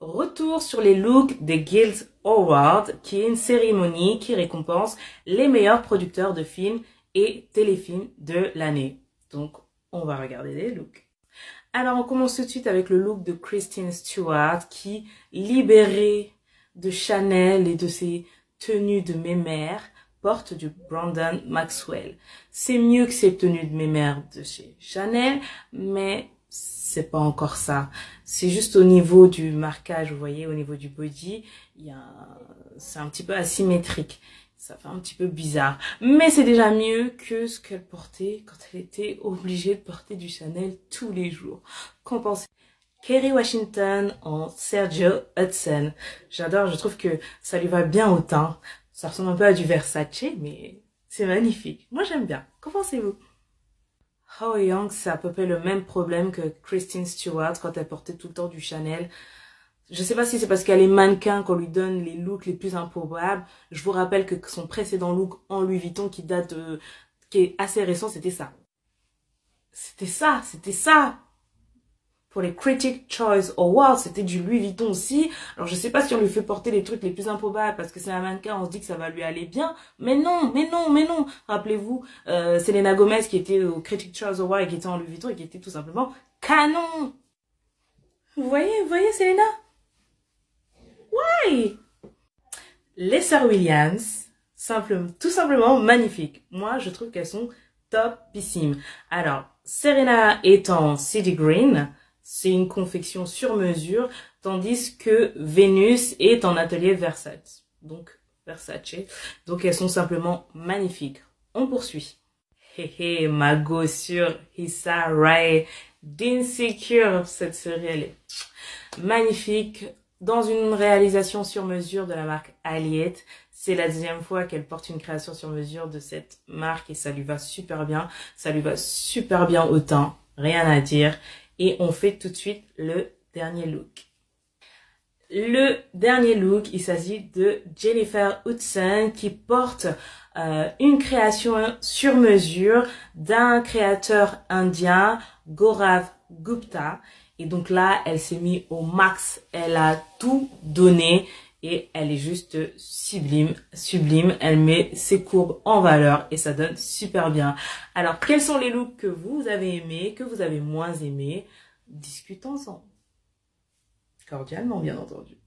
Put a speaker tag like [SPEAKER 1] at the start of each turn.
[SPEAKER 1] Retour sur les looks des Guild Awards, qui est une cérémonie qui récompense les meilleurs producteurs de films et téléfilms de l'année. Donc, on va regarder les looks. Alors, on commence tout de suite avec le look de Kristen Stewart, qui, libérée de Chanel et de ses tenues de mémère, porte du Brandon Maxwell. C'est mieux que ces tenues de mémère de chez Chanel, mais c'est pas encore ça. C'est juste au niveau du marquage, vous voyez, au niveau du body, c'est un petit peu asymétrique. Ça fait un petit peu bizarre. Mais c'est déjà mieux que ce qu'elle portait quand elle était obligée de porter du Chanel tous les jours. Qu'en pensez? Kerry Washington en Sergio Hudson. J'adore, je trouve que ça lui va bien au teint. Ça ressemble un peu à du Versace, mais c'est magnifique. Moi, j'aime bien. Qu'en pensez-vous? Hao Young, c'est à peu près le même problème que Kristen Stewart quand elle portait tout le temps du Chanel. Je sais pas si c'est parce qu'elle est mannequin qu'on lui donne les looks les plus improbables. Je vous rappelle que son précédent look en Louis Vuitton qui est assez récent, c'était ça. C'était ça. Pour les Critic Choice Awards, c'était du Louis Vuitton aussi. Alors je sais pas si on lui fait porter les trucs les plus improbables parce que c'est un mannequin, on se dit que ça va lui aller bien. Mais non. Rappelez-vous, Selena Gomez qui était au Critic Choice Awards et qui était en Louis Vuitton et qui était tout simplement canon. Vous voyez Selena? Ouais. Les sœurs Williams, tout simplement magnifiques. Moi, je trouve qu'elles sont topissimes. Alors, Serena est en City Green, c'est une confection sur mesure, tandis que Vénus est en atelier Versace. Donc, elles sont simplement magnifiques. On poursuit. Margot sur Issa Rae d'Insecure. Cette série, elle est magnifique. Dans une réalisation sur mesure de la marque Aliette. C'est la deuxième fois qu'elle porte une création sur mesure de cette marque et ça lui va super bien. Ça lui va super bien au teint, rien à dire. Et on fait tout de suite le dernier look. Le dernier look, il s'agit de Jennifer Hudson qui porte une création sur mesure d'un créateur indien, Gaurav Gupta. Et donc là, elle s'est mise au max, elle a tout donné et elle est juste sublime. Elle met ses courbes en valeur et ça donne super bien. Alors, quels sont les looks que vous avez aimés, que vous avez moins aimés? Discutons-en. Cordialement, bien entendu.